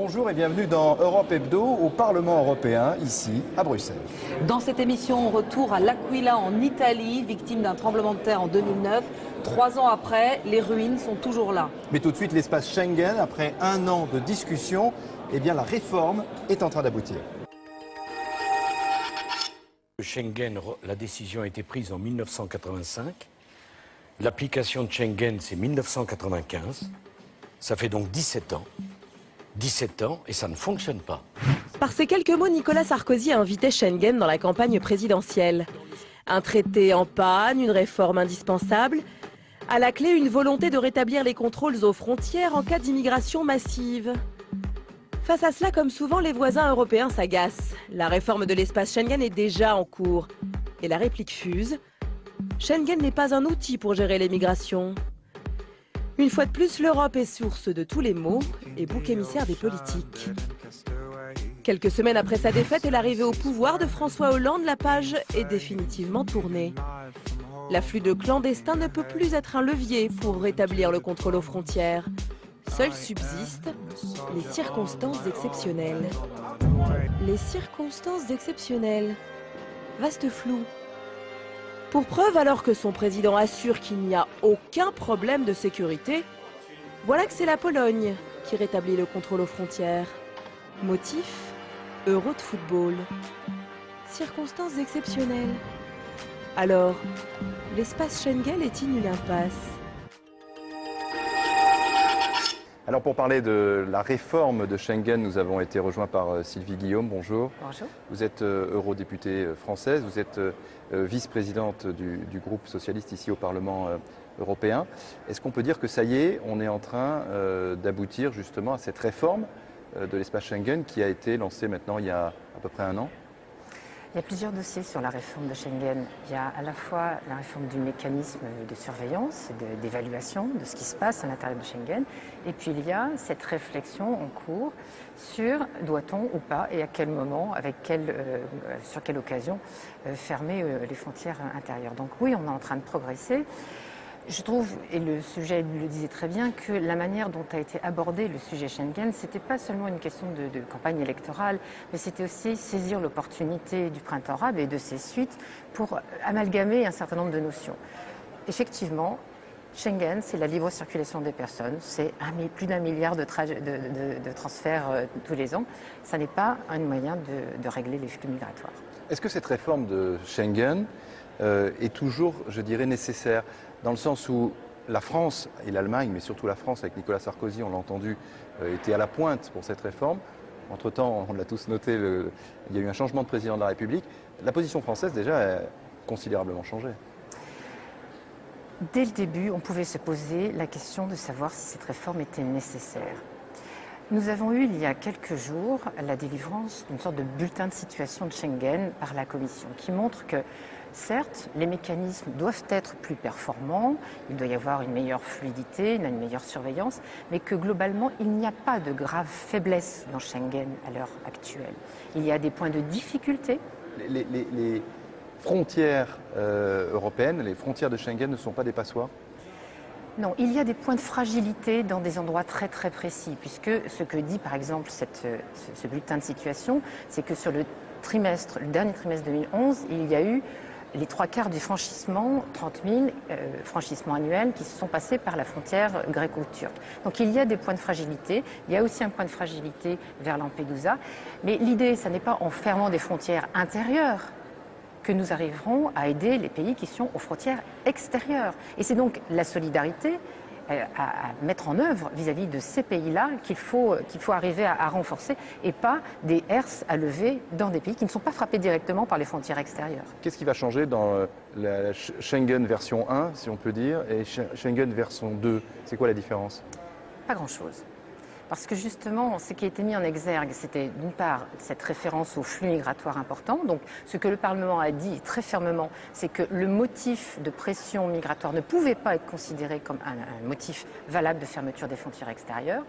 Bonjour et bienvenue dans Europe Hebdo au Parlement européen, ici à Bruxelles. Dans cette émission, retour à L'Aquila en Italie, victime d'un tremblement de terre en 2009. 3 ans après, les ruines sont toujours là. Mais tout de suite, l'espace Schengen, après un an de discussion, eh bien la réforme est en train d'aboutir. Schengen, la décision a été prise en 1985. L'application de Schengen, c'est 1995. Ça fait donc 17 ans. 17 ans et ça ne fonctionne pas. Par ces quelques mots, Nicolas Sarkozy a invité Schengen dans la campagne présidentielle. Un traité en panne, une réforme indispensable. À la clé, une volonté de rétablir les contrôles aux frontières en cas d'immigration massive. Face à cela, comme souvent, les voisins européens s'agacent. La réforme de l'espace Schengen est déjà en cours. Et la réplique fuse. Schengen n'est pas un outil pour gérer les migrations. Une fois de plus, l'Europe est source de tous les maux et bouc émissaire des politiques. Quelques semaines après sa défaite et l'arrivée au pouvoir de François Hollande, la page est définitivement tournée. L'afflux de clandestins ne peut plus être un levier pour rétablir le contrôle aux frontières. Seules subsistent les circonstances exceptionnelles. Les circonstances exceptionnelles. Vaste flou. Pour preuve, alors que son président assure qu'il n'y a aucun problème de sécurité, voilà que c'est la Pologne qui rétablit le contrôle aux frontières. Motif, Euro de football. Circonstances exceptionnelles. Alors, l'espace Schengen est-il une impasse ? Alors pour parler de la réforme de Schengen, nous avons été rejoints par Sylvie Guillaume. Bonjour. Bonjour. Vous êtes eurodéputée française, vous êtes vice-présidente du groupe socialiste ici au Parlement européen. Est-ce qu'on peut dire que ça y est, on est en train d'aboutir justement à cette réforme de l'espace Schengen qui a été lancée maintenant il y a à peu près un an ? Il y a plusieurs dossiers sur la réforme de Schengen. Il y a à la fois la réforme du mécanisme de surveillance et d'évaluation de ce qui se passe à l'intérieur de Schengen. Et puis il y a cette réflexion en cours sur doit-on ou pas et à quel moment, sur quelle occasion, fermer les frontières intérieures. Donc oui, on est en train de progresser. Je trouve, et le sujet le disait très bien, que la manière dont a été abordé le sujet Schengen, c'était pas seulement une question de campagne électorale, mais c'était aussi saisir l'opportunité du printemps arabe et de ses suites pour amalgamer un certain nombre de notions. Effectivement, Schengen, c'est la libre circulation des personnes, c'est plus d'1 milliard de transferts tous les ans. Ça n'est pas un moyen de régler les flux migratoires. Est-ce que cette réforme de Schengen est toujours, je dirais, nécessaire ? Dans le sens où la France et l'Allemagne, mais surtout la France avec Nicolas Sarkozy, on l'a entendu, était à la pointe pour cette réforme. Entre-temps, on l'a tous noté, il y a eu un changement de président de la République. La position française, déjà, a considérablement changé. Dès le début, on pouvait se poser la question de savoir si cette réforme était nécessaire. Nous avons eu, il y a quelques jours, la délivrance d'une sorte de bulletin de situation de Schengen par la Commission, qui montre que certes, les mécanismes doivent être plus performants, il doit y avoir une meilleure fluidité, une meilleure surveillance, mais que globalement, il n'y a pas de grave faiblesse dans Schengen à l'heure actuelle. Il y a des points de difficulté. Les frontières européennes, les frontières de Schengen ne sont pas des passoires ? Non, il y a des points de fragilité dans des endroits très très précis, puisque ce que dit par exemple ce bulletin de situation, c'est que sur le dernier trimestre 2011, il y a eu les 3/4 du franchissement, 30 000 franchissements annuels qui se sont passés par la frontière gréco-turque. Donc il y a des points de fragilité, il y a aussi un point de fragilité vers Lampedusa, mais l'idée, ça n'est pas en fermant des frontières intérieures que nous arriverons à aider les pays qui sont aux frontières extérieures. Et c'est donc la solidarité à mettre en œuvre vis-à-vis de ces pays-là qu'il faut arriver à renforcer et pas des herses à lever dans des pays qui ne sont pas frappés directement par les frontières extérieures. Qu'est-ce qui va changer dans la Schengen version 1, si on peut dire, et Schengen version 2 ? C'est quoi la différence ? Pas grand-chose. Parce que justement, ce qui a été mis en exergue, c'était d'une part cette référence aux flux migratoires importants. Donc ce que le Parlement a dit très fermement, c'est que le motif de pression migratoire ne pouvait pas être considéré comme un motif valable de fermeture des frontières extérieures.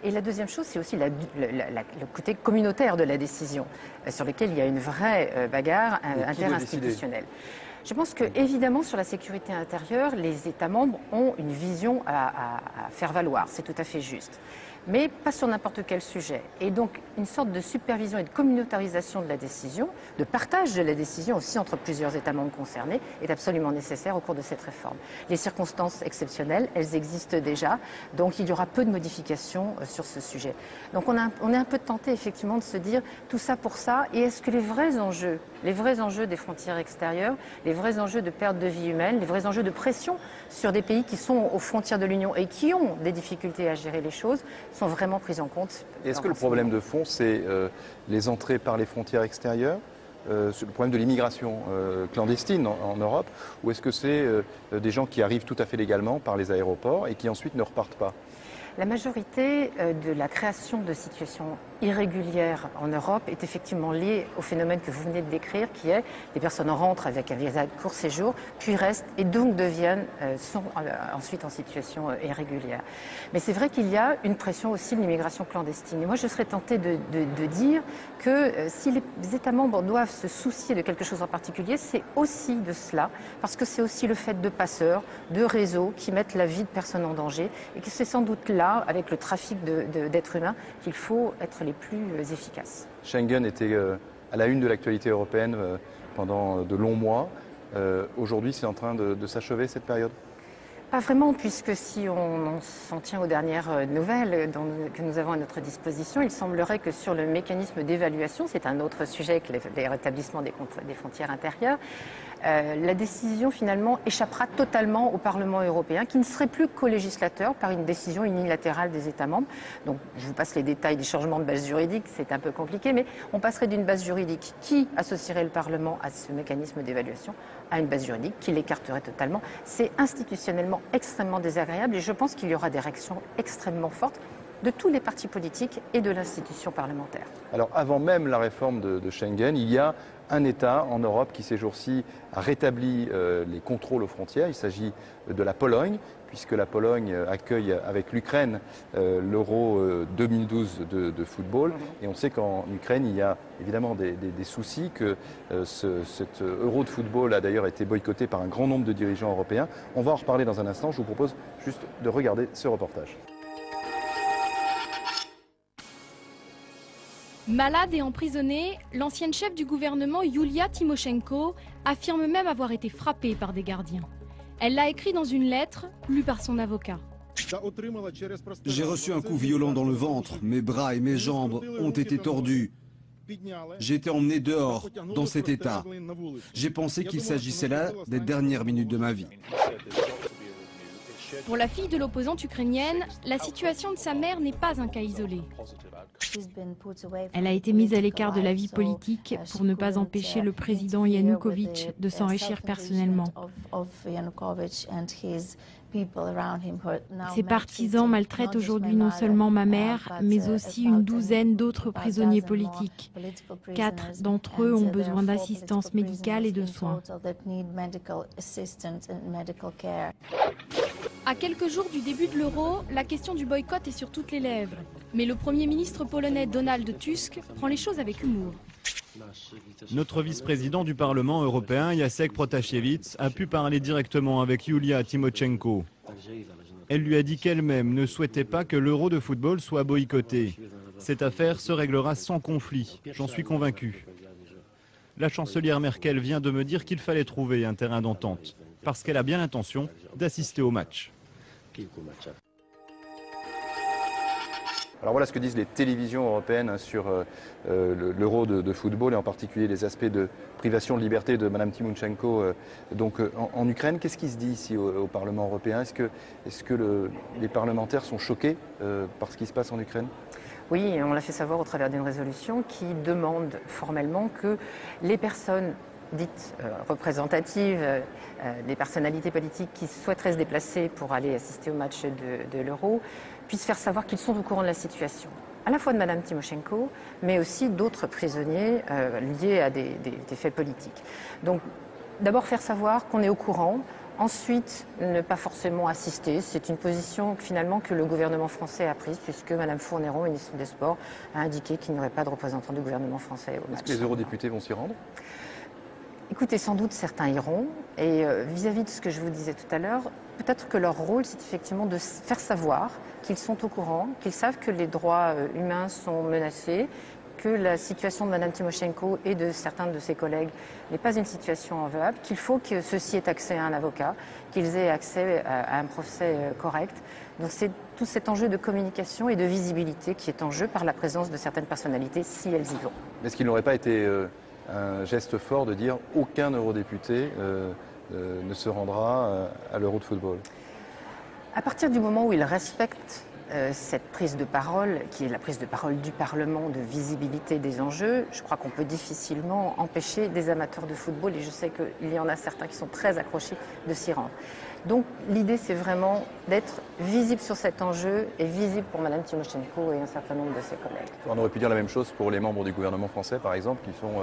Et la deuxième chose, c'est aussi le côté communautaire de la décision, sur lequel il y a une vraie bagarre interinstitutionnelle. Je pense que, évidemment, sur la sécurité intérieure, les États membres ont une vision à faire valoir. C'est tout à fait juste. Mais pas sur n'importe quel sujet. Et donc, une sorte de supervision et de communautarisation de la décision, de partage de la décision aussi entre plusieurs États membres concernés, est absolument nécessaire au cours de cette réforme. Les circonstances exceptionnelles, elles existent déjà, donc il y aura peu de modifications sur ce sujet. Donc on est un peu tenté effectivement de se dire tout ça pour ça, et est-ce que les vrais enjeux des frontières extérieures, les vrais enjeux de perte de vie humaine, les vrais enjeux de pression sur des pays qui sont aux frontières de l'Union et qui ont des difficultés à gérer les choses, sont vraiment prises en compte. Est-ce que le problème de fond, c'est les entrées par les frontières extérieures, le problème de l'immigration clandestine en Europe, ou est-ce que c'est des gens qui arrivent tout à fait légalement par les aéroports et qui ensuite ne repartent pas ? La majorité de la création de situations irrégulières en Europe est effectivement liée au phénomène que vous venez de décrire, qui est les personnes rentrent avec un visa de court séjour, puis restent et donc sont ensuite en situation irrégulière. Mais c'est vrai qu'il y a une pression aussi de l'immigration clandestine. Et moi, je serais tentée de dire que si les États membres doivent se soucier de quelque chose en particulier, c'est aussi de cela, parce que c'est aussi le fait de passeurs, de réseaux qui mettent la vie de personnes en danger, et que c'est sans doute là, avec le trafic d'êtres humains, qu'il faut être les plus efficaces. Schengen était à la une de l'actualité européenne pendant de longs mois. Aujourd'hui, c'est en train de s'achever cette période ? Pas vraiment, puisque si on s'en tient aux dernières nouvelles que nous avons à notre disposition, il semblerait que sur le mécanisme d'évaluation, c'est un autre sujet que les rétablissements des frontières intérieures, la décision finalement échappera totalement au Parlement européen, qui ne serait plus co-législateur par une décision unilatérale des États membres. Donc je vous passe les détails des changements de base juridique, c'est un peu compliqué, mais on passerait d'une base juridique qui associerait le Parlement à ce mécanisme d'évaluation à une base juridique qui l'écarterait totalement. C'est institutionnellement extrêmement désagréable et je pense qu'il y aura des réactions extrêmement fortes de tous les partis politiques et de l'institution parlementaire. Alors avant même la réforme de Schengen, il y a un État en Europe qui ces jours-ci a rétabli les contrôles aux frontières. Il s'agit de la Pologne, puisque la Pologne accueille avec l'Ukraine l'Euro 2012 de football. Et on sait qu'en Ukraine, il y a évidemment des soucis, que cet Euro de football a d'ailleurs été boycotté par un grand nombre de dirigeants européens. On va en reparler dans un instant. Je vous propose juste de regarder ce reportage. Malade et emprisonnée, l'ancienne chef du gouvernement Yulia Tymoshenko affirme même avoir été frappée par des gardiens. Elle l'a écrit dans une lettre, lue par son avocat. J'ai reçu un coup violent dans le ventre, mes bras et mes jambes ont été tordus. J'ai été emmené dehors, dans cet état. J'ai pensé qu'il s'agissait là des dernières minutes de ma vie. Pour la fille de l'opposante ukrainienne, la situation de sa mère n'est pas un cas isolé. Elle a été mise à l'écart de la vie politique pour ne pas empêcher le président Yanukovych de s'enrichir personnellement. Ses partisans maltraitent aujourd'hui non seulement ma mère, mais aussi une douzaine d'autres prisonniers politiques. 4 d'entre eux ont besoin d'assistance médicale et de soins. À quelques jours du début de l'euro, la question du boycott est sur toutes les lèvres. Mais le Premier ministre polonais Donald Tusk prend les choses avec humour. Notre vice-président du Parlement européen, Jacek Protasiewicz, a pu parler directement avec Yulia Tymoshenko. Elle lui a dit qu'elle-même ne souhaitait pas que l'Euro de football soit boycotté. Cette affaire se réglera sans conflit, j'en suis convaincu. La chancelière Merkel vient de me dire qu'il fallait trouver un terrain d'entente, parce qu'elle a bien l'intention d'assister au match. Alors voilà ce que disent les télévisions européennes sur l'Euro de football et en particulier les aspects de privation de liberté de Mme Tymoshenko en Ukraine. Qu'est-ce qui se dit ici au Parlement européen? Est-ce que les parlementaires sont choqués par ce qui se passe en Ukraine? Oui, on l'a fait savoir au travers d'une résolution qui demande formellement que les personnes dites représentatives, des personnalités politiques qui souhaiteraient se déplacer pour aller assister au match de l'Euro, puissent faire savoir qu'ils sont au courant de la situation, à la fois de Mme Tymoshenko, mais aussi d'autres prisonniers liés à des faits politiques. Donc, d'abord faire savoir qu'on est au courant, ensuite ne pas forcément assister. C'est une position finalement que le gouvernement français a prise, puisque Mme Fourniron, ministre des Sports, a indiqué qu'il n'y aurait pas de représentant du gouvernement français au match. Est-ce que les eurodéputés vont s'y rendre ? Écoutez, sans doute certains iront. Et vis-à-vis de ce que je vous disais tout à l'heure, peut-être que leur rôle, c'est effectivement de faire savoir qu'ils sont au courant, qu'ils savent que les droits humains sont menacés, que la situation de Mme Tymoshenko et de certains de ses collègues n'est pas une situation enviable, qu'il faut que ceux-ci aient accès à un avocat, qu'ils aient accès à un procès correct. Donc c'est tout cet enjeu de communication et de visibilité qui est en jeu par la présence de certaines personnalités, si elles y vont. Est-ce qu'il n'aurait pas été un geste fort de dire aucun eurodéputé ne se rendra à l'Euro de football? À partir du moment où ils respectent cette prise de parole, qui est la prise de parole du Parlement, de visibilité des enjeux, je crois qu'on peut difficilement empêcher des amateurs de football, et je sais qu'il y en a certains qui sont très accrochés, de s'y rendre. Donc l'idée, c'est vraiment d'être visible sur cet enjeu et visible pour Mme Tymoshenko et un certain nombre de ses collègues. On aurait pu dire la même chose pour les membres du gouvernement français, par exemple, qui sont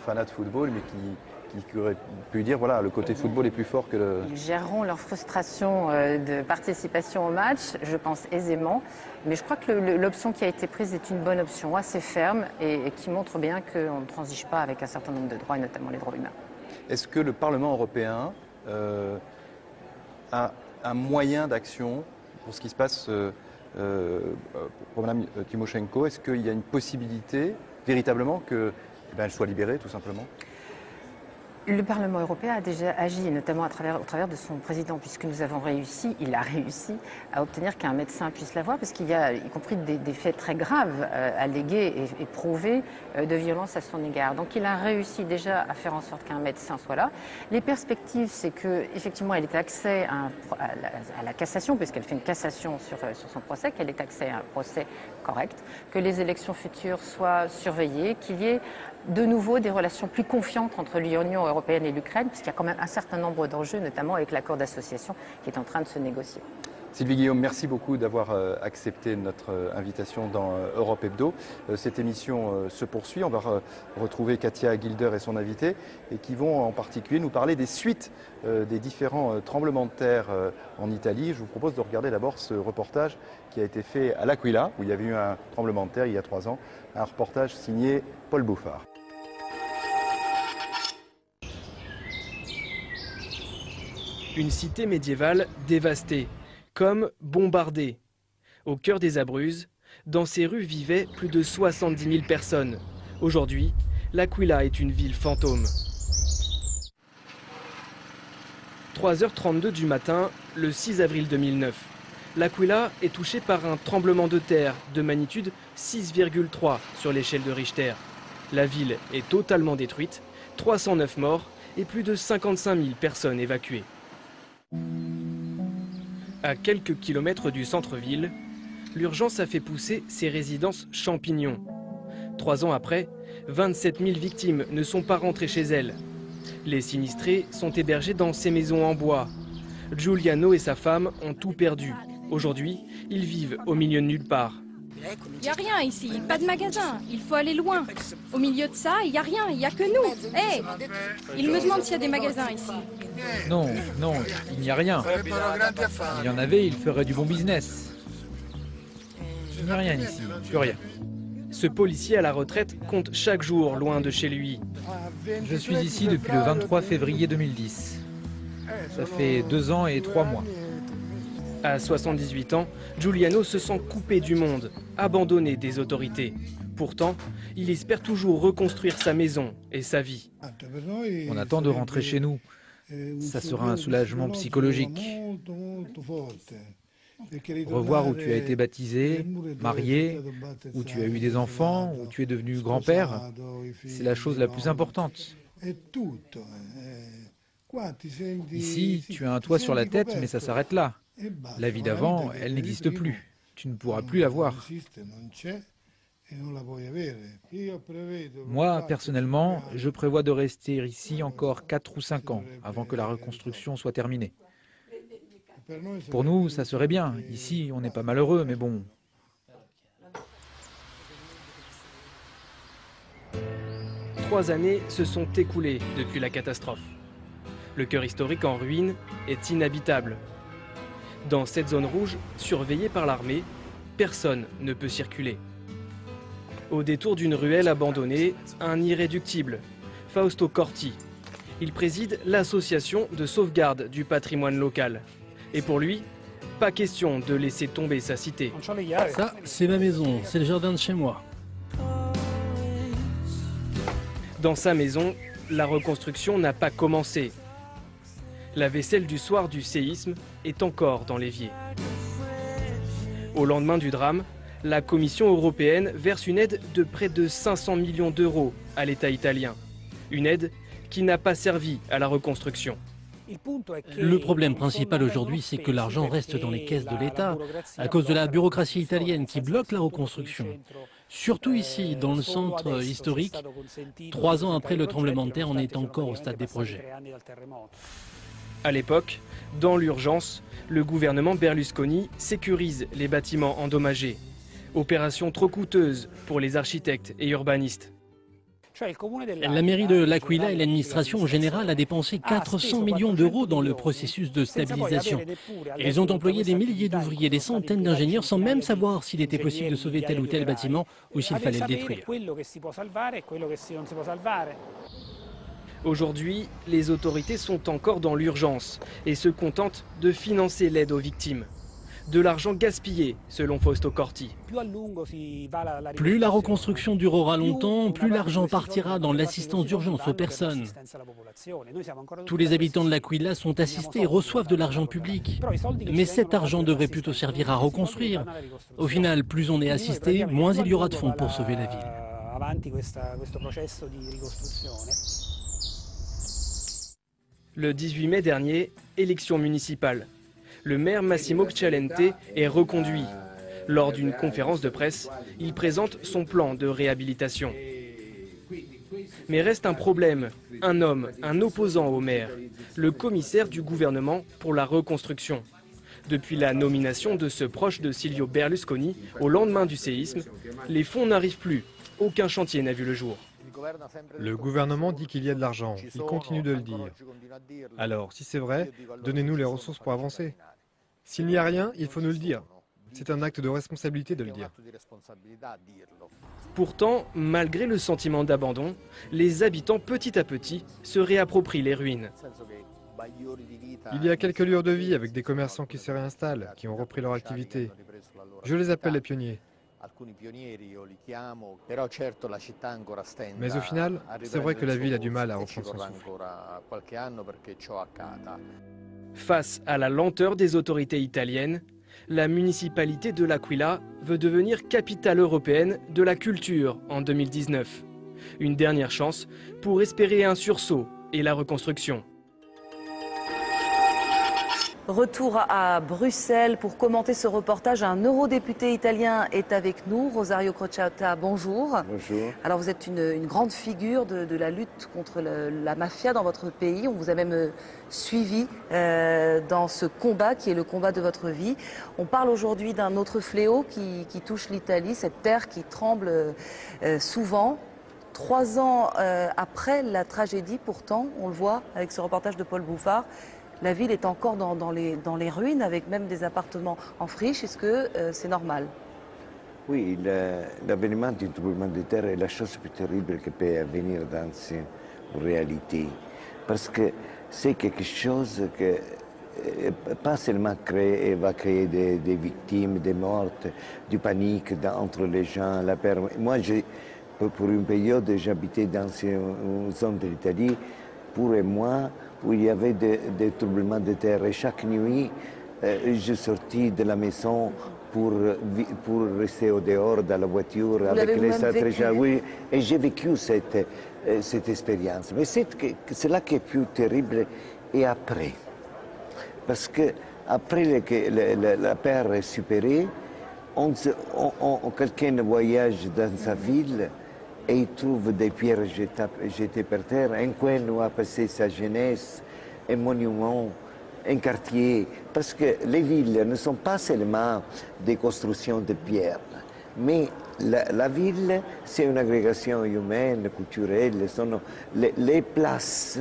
fanats de football, mais qui auraient pu dire, voilà, le côté football est plus fort que le... Ils géreront leur frustration de participation au match, je pense aisément, mais je crois que l'option qui a été prise est une bonne option, assez ferme, et qui montre bien qu'on ne transige pas avec un certain nombre de droits, et notamment les droits humains. Est-ce que le Parlement européen a un moyen d'action pour ce qui se passe pour Mme Tymoshenko? Est-ce qu'il y a une possibilité, véritablement, qu'elle soit libérée, tout simplement? Le Parlement européen a déjà agi, notamment au travers de son président, puisque nous avons réussi, il a réussi à obtenir qu'un médecin puisse la voir, parce qu'il y a, y compris des faits très graves allégués et prouvés de violence à son égard. Donc il a réussi déjà à faire en sorte qu'un médecin soit là. Les perspectives, c'est qu'effectivement, elle ait accès à la cassation, puisqu'elle fait une cassation sur son procès, qu'elle ait accès à un procès correct, que les élections futures soient surveillées, qu'il y ait de nouveau des relations plus confiantes entre l'Union européenne et l'Ukraine, puisqu'il y a quand même un certain nombre d'enjeux, notamment avec l'accord d'association qui est en train de se négocier. Sylvie Guillaume, merci beaucoup d'avoir accepté notre invitation dans Europe Hebdo. Cette émission se poursuit. On va retrouver Katia Gilder et son invité, et qui vont en particulier nous parler des suites des différents tremblements de terre en Italie. Je vous propose de regarder d'abord ce reportage qui a été fait à L'Aquila, où il y avait eu un tremblement de terre il y a 3 ans. Un reportage signé Paul Bouffard. Une cité médiévale dévastée, comme bombardée. Au cœur des Abruzzes, dans ces rues vivaient plus de 70 000 personnes. Aujourd'hui, L'Aquila est une ville fantôme. 3h32 du matin, le 6 avril 2009. L'Aquila est touchée par un tremblement de terre de magnitude 6,3 sur l'échelle de Richter. La ville est totalement détruite, 309 morts et plus de 55 000 personnes évacuées. À quelques kilomètres du centre-ville, l'urgence a fait pousser ses résidences champignons. 3 ans après, 27 000 victimes ne sont pas rentrées chez elles. Les sinistrés sont hébergés dans ces maisons en bois. Giuliano et sa femme ont tout perdu. Aujourd'hui, ils vivent au milieu de nulle part. Il n'y a rien ici, pas de magasin, il faut aller loin. Au milieu de ça, il n'y a rien, il n'y a que nous. Hé, il me demande s'il y a des magasins ici. Non, non, il n'y a rien. Il y en avait, il ferait du bon business. Il n'y a rien ici, plus rien. Ce policier à la retraite compte chaque jour loin de chez lui. Je suis ici depuis le 23 février 2010. Ça fait 2 ans et 3 mois. À 78 ans, Giuliano se sent coupé du monde, abandonné des autorités. Pourtant, il espère toujours reconstruire sa maison et sa vie. On attend de rentrer chez nous. Ça sera un soulagement psychologique. Revoir où tu as été baptisé, marié, où tu as eu des enfants, où tu es devenu grand-père, c'est la chose la plus importante. Ici, tu as un toit sur la tête, mais ça s'arrête là. La vie d'avant, elle n'existe plus. Tu ne pourras plus la voir. Moi, personnellement, je prévois de rester ici encore 4 ou 5 ans, avant que la reconstruction soit terminée. Pour nous, ça serait bien. Ici, on n'est pas malheureux, mais bon. Trois années se sont écoulées depuis la catastrophe. Le cœur historique en ruine est inhabitable. Dans cette zone rouge, surveillée par l'armée, personne ne peut circuler. Au détour d'une ruelle abandonnée, un irréductible, Fausto Corti. Il préside l'association de sauvegarde du patrimoine local. Et pour lui, pas question de laisser tomber sa cité. Ça, c'est ma maison, c'est le jardin de chez moi. Dans sa maison, la reconstruction n'a pas commencé. La vaisselle du soir du séisme est encore dans l'évier. Au lendemain du drame, la Commission européenne verse une aide de près de 500 millions d'euros à l'État italien. Une aide qui n'a pas servi à la reconstruction. Le problème principal aujourd'hui, c'est que l'argent reste dans les caisses de l'État à cause de la bureaucratie italienne qui bloque la reconstruction. Surtout ici, dans le centre historique, 3 ans après le tremblement de terre, on est encore au stade des projets. À l'époque, dans l'urgence, le gouvernement Berlusconi sécurise les bâtiments endommagés. Opération trop coûteuse pour les architectes et urbanistes. La mairie de L'Aquila et l'administration générale a dépensé 400 millions d'euros dans le processus de stabilisation. Ils ont employé des milliers d'ouvriers, des centaines d'ingénieurs sans même savoir s'il était possible de sauver tel ou tel bâtiment ou s'il fallait le détruire. Aujourd'hui, les autorités sont encore dans l'urgence et se contentent de financer l'aide aux victimes. De l'argent gaspillé, selon Fausto Corti. Plus la reconstruction durera longtemps, plus l'argent partira dans l'assistance d'urgence aux personnes. Tous les habitants de l'Aquila sont assistés et reçoivent de l'argent public. Mais cet argent devrait plutôt servir à reconstruire. Au final, plus on est assisté, moins il y aura de fonds pour sauver la ville. Le 18 mai dernier, élection municipale. Le maire Massimo Cialente est reconduit. Lors d'une conférence de presse, il présente son plan de réhabilitation. Mais reste un problème, un homme, un opposant au maire, le commissaire du gouvernement pour la reconstruction. Depuis la nomination de ce proche de Silvio Berlusconi au lendemain du séisme, les fonds n'arrivent plus. Aucun chantier n'a vu le jour. Le gouvernement dit qu'il y a de l'argent, il continue de le dire. Alors, si c'est vrai, donnez-nous les ressources pour avancer. S'il n'y a rien, il faut nous le dire. C'est un acte de responsabilité de le dire. Pourtant, malgré le sentiment d'abandon, les habitants petit à petit se réapproprient les ruines. Il y a quelques lueurs de vie avec des commerçants qui se réinstallent, qui ont repris leur activité. Je les appelle les pionniers. Mais au final, c'est vrai que la ville a du mal à reprendre son souffle. Face à la lenteur des autorités italiennes, la municipalité de l'Aquila veut devenir capitale européenne de la culture en 2019. Une dernière chance pour espérer un sursaut et la reconstruction. Retour à Bruxelles pour commenter ce reportage. Un eurodéputé italien est avec nous, Rosario Crociata, bonjour. Bonjour. Alors vous êtes une grande figure de la lutte contre la mafia dans votre pays. On vous a même suivi dans ce combat qui est le combat de votre vie. On parle aujourd'hui d'un autre fléau qui touche l'Italie, cette terre qui tremble souvent. 3 ans après la tragédie, pourtant, on le voit avec ce reportage de Paul Bouffard, la ville est encore dans les ruines, avec même des appartements en friche. Est-ce que c'est normal? Oui, l'avènement du tremblement de terre est la chose plus terrible qui peut venir dans une réalité. Parce que c'est quelque chose que pas seulement va créer des victimes, des morts, du panique entre les gens, la peur. Moi, pour une période, j'habitais dans une zone de l'Italie, pour moi, où il y avait des tremblements de terre. Et chaque nuit, je sortis de la maison pour rester au dehors, dans la voiture, avec les autres. Oui, et j'ai vécu cette expérience. Mais c'est là qui est plus terrible, et après. Parce que après que la peur est supérée, quelqu'un voyage dans sa ville, et il trouve des pierres jetées par terre. Un coin où a passé sa jeunesse, un monument, un quartier. Parce que les villes ne sont pas seulement des constructions de pierres, mais la ville, c'est une agrégation humaine, culturelle. Les places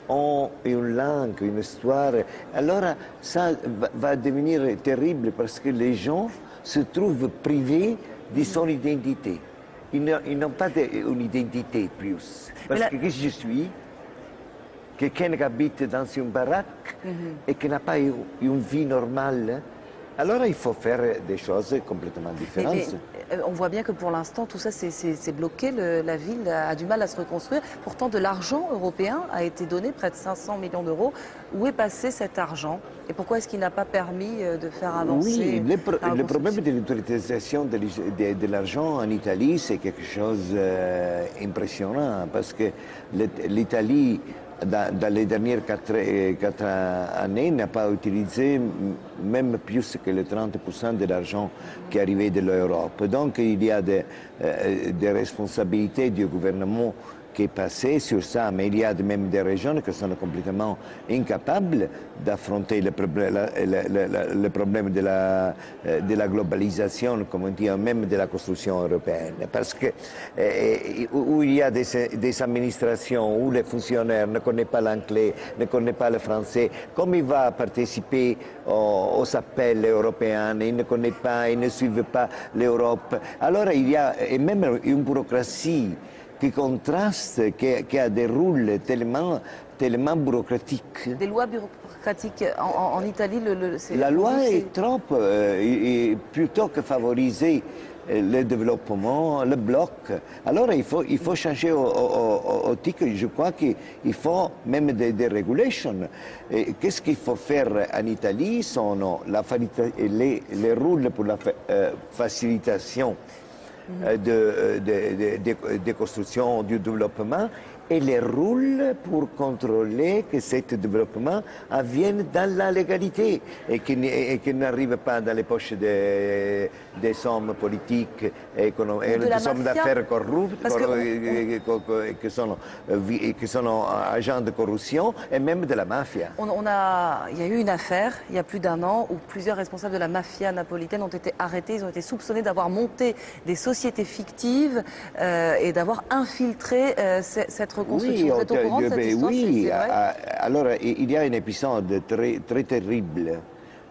ont une langue, une histoire. Alors ça va devenir terrible parce que les gens se trouvent privés de son identité. Ils n'ont pas une identité plus. Parce que je suis, quelqu'un qui habite dans une baraque et qui n'a pas une vie normale. Alors il faut faire des choses complètement différentes. Mais on voit bien que pour l'instant, tout ça, c'est bloqué. La ville a du mal à se reconstruire. Pourtant, de l'argent européen a été donné, près de 500 millions d'euros. Où est passé cet argent? Et pourquoi est-ce qu'il n'a pas permis de faire avancer le problème de l'utilisation de l'argent en Italie, c'est quelque chose d'impressionnant. Parce que l'Italie, dans les dernières 4 années, n'a pas utilisé même plus que le 30% de l'argent qui arrivait de l'Europe. Donc il y a des responsabilités du gouvernement qui est passé sur ça, mais il y a même des régions qui sont complètement incapables d'affronter le problème de la globalisation, comme on dit, même de la construction européenne. Parce que où il y a des administrations où les fonctionnaires ne connaissent pas l'anglais, ne connaissent pas le français, comme il va participer aux appels européens, ils ne connaissent pas, ils ne suivent pas l'Europe. Alors il y a même une bureaucratie qui contraste, qui a des rôles tellement bureaucratiques. Des lois bureaucratiques en Italie, la loi est trop, plutôt que favoriser le développement, le bloc. Alors il faut changer au titre. Je crois qu'il faut même des regulations. Qu'est-ce qu'il faut faire en Italie? Sont les rôles pour la facilitation de construction du développement et les rôles pour contrôler que ce développement vienne dans la légalité et qu'il n'arrive pas dans les poches des hommes politiques et des hommes d'affaires corrupts qui sont agents de corruption et même de la mafia. Il y a eu une affaire il y a plus d'1 an où plusieurs responsables de la mafia napolitaine ont été arrêtés. Ils ont été soupçonnés d'avoir monté des sociétés fictives et d'avoir infiltré cette reconstruction. Vous êtes au courant de cette histoire? Oui, alors il y a un épisode très terrible.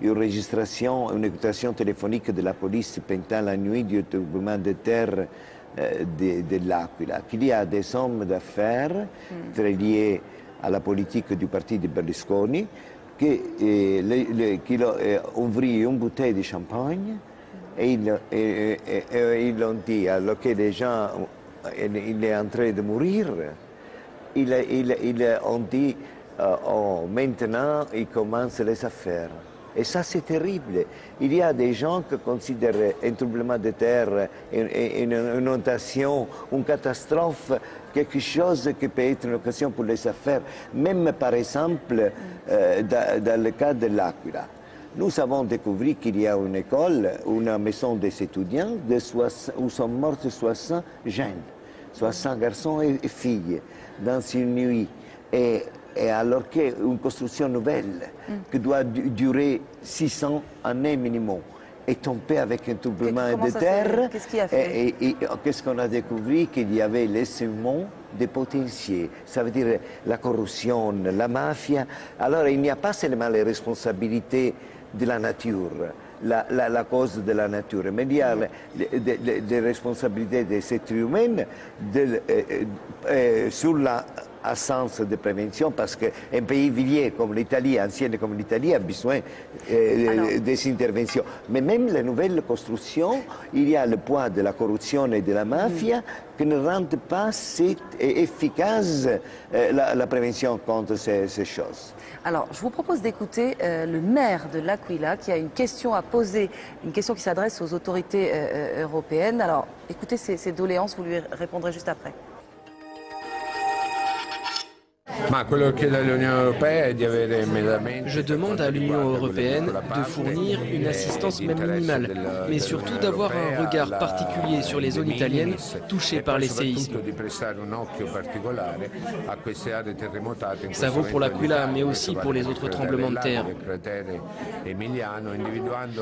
Une écoutation téléphonique de la police pendant la nuit du tremblement de terre de l'Aquila. Il y a des hommes d'affaires très liés à la politique du parti de Berlusconi qui ont ouvert une bouteille de champagne et ils ont dit, alors que les gens il est en train de mourir, ils ont dit maintenant il commence les affaires. Et ça c'est terrible. Il y a des gens qui considèrent un tremblement de terre, une inondation, une catastrophe, quelque chose qui peut être une occasion pour les affaires, même par exemple dans le cas de l'Aquila. Nous avons découvert qu'il y a une école, une maison des étudiants, où sont morts 60 jeunes, 60 garçons et filles, dans une nuit. Et alors qu'une construction nouvelle, qui doit durer 600 années minimum, est tombée avec un tremblement de terre. Qu'est-ce qui a fait? Et qu'est-ce qu'on a découvert? Qu'il y avait les sements des potentiels. Ça veut dire la corruption, la mafia. Alors il n'y a pas seulement les responsabilités de la nature, la cause de la nature, mais il y a des responsabilités des êtres humains sur l'absence de prévention, parce qu'un pays vieil comme l'Italie, ancienne comme l'Italie, a besoin des interventions. Mais même les nouvelles constructions, il y a le poids de la corruption et de la mafia qui ne rendent pas efficace la prévention contre ces choses. Alors, je vous propose d'écouter le maire de l'Aquila qui a une question à poser, une question qui s'adresse aux autorités européennes. Alors, écoutez ces doléances, vous lui répondrez juste après. Je demande à l'Union européenne de fournir une assistance même minimale, mais surtout d'avoir un regard particulier sur les zones italiennes touchées par les séismes. Ça vaut pour l'Aquila, mais aussi pour les autres tremblements de terre.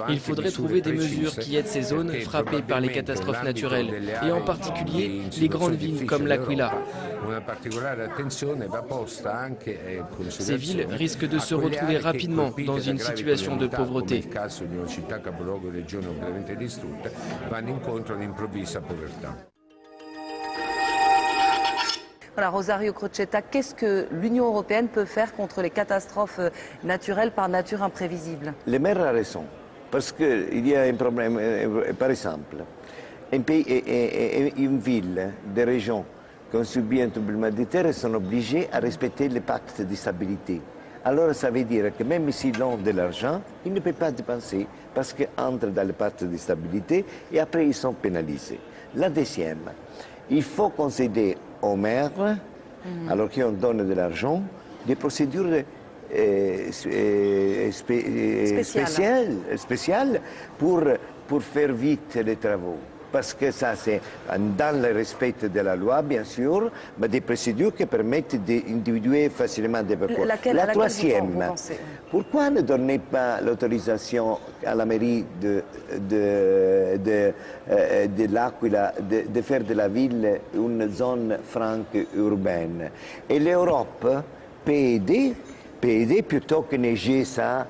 Il faudrait trouver des mesures qui aident ces zones frappées par les catastrophes naturelles, et en particulier les grandes villes comme l'Aquila. Ces villes risquent de se retrouver rapidement dans une situation de pauvreté. Voilà, Rosario Crocetta, qu'est-ce que l'Union européenne peut faire contre les catastrophes naturelles par nature imprévisibles? Le maire a raison, parce qu'il y a un problème, par exemple, une ville, des régions qui ont subi un tremblement de terre sont obligées à respecter le pacte de stabilité. Alors ça veut dire que même s'ils ont de l'argent, ils ne peuvent pas dépenser parce qu'ils entrent dans le pacte de stabilité et après ils sont pénalisés. La deuxième, il faut concéder aux maires, alors qu'on donne de l'argent, des procédures spéciales pour faire vite les travaux. Parce que ça, c'est dans le respect de la loi, bien sûr, mais des procédures qui permettent d'individuer facilement des parcours. La troisième, pourquoi ne donnez pas l'autorisation à la mairie de l'Aquila de faire de la ville une zone franque urbaine? Et l'Europe peut aider plutôt que néger ça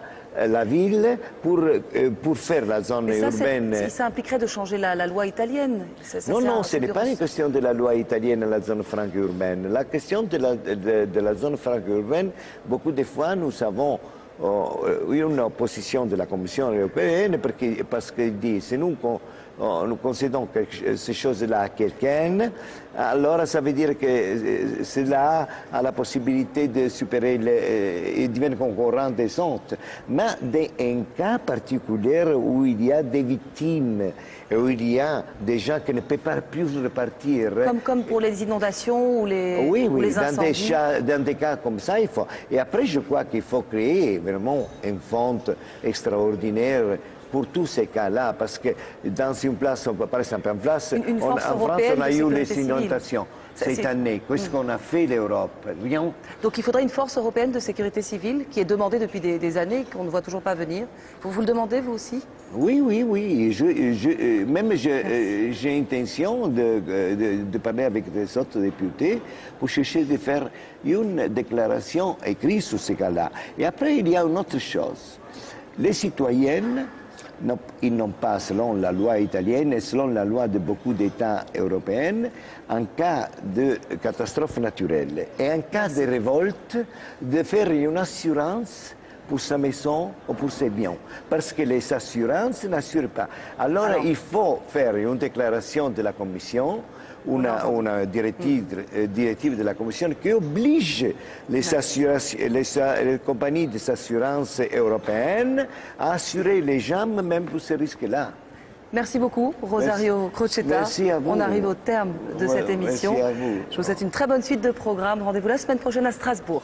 la ville pour faire la zone urbaine. Ça impliquerait de changer la loi italienne. Non, ce n'est pas une question de la loi italienne, la zone franque urbaine. La question de la zone franque urbaine, beaucoup de fois, nous avons une opposition de la Commission européenne parce qu'elle dit, si nous concédons ces choses-là à quelqu'un, alors ça veut dire que cela a la possibilité de supérer et devenir concurrent des autres. Mais dans un cas particulier où il y a des victimes, où il y a des gens qui ne peuvent pas plus repartir. Comme pour les inondations ou les, ou les incendies. Dans des cas comme ça, il faut. Et après, je crois qu'il faut créer vraiment un fonds extraordinaire pour tous ces cas-là, parce que dans une place, par exemple en France, en France, on a eu les inondations cette année. Qu'est-ce qu'on a fait l'Europe? Donc il faudrait une force européenne de sécurité civile qui est demandée depuis des années, qu'on ne voit toujours pas venir. Vous le demandez, vous aussi? Oui. J'ai intention de parler avec des autres députés pour chercher de faire une déclaration écrite sur ces cas-là. Et après, il y a une autre chose. Les citoyennes, ils n'ont pas, selon la loi italienne et selon la loi de beaucoup d'États européens, en cas de catastrophe naturelle et en cas de révolte, de faire une assurance pour sa maison ou pour ses biens. Parce que les assurances n'assurent pas. Alors, il faut faire une déclaration de la Commission, une directive de la Commission qui oblige les compagnies d'assurance européennes à assurer les gens même pour ces risques-là. Merci beaucoup, Rosario Crocetta. Merci à vous. On arrive au terme de cette émission. Merci à vous. Je vous souhaite une très bonne suite de programme. Rendez-vous la semaine prochaine à Strasbourg.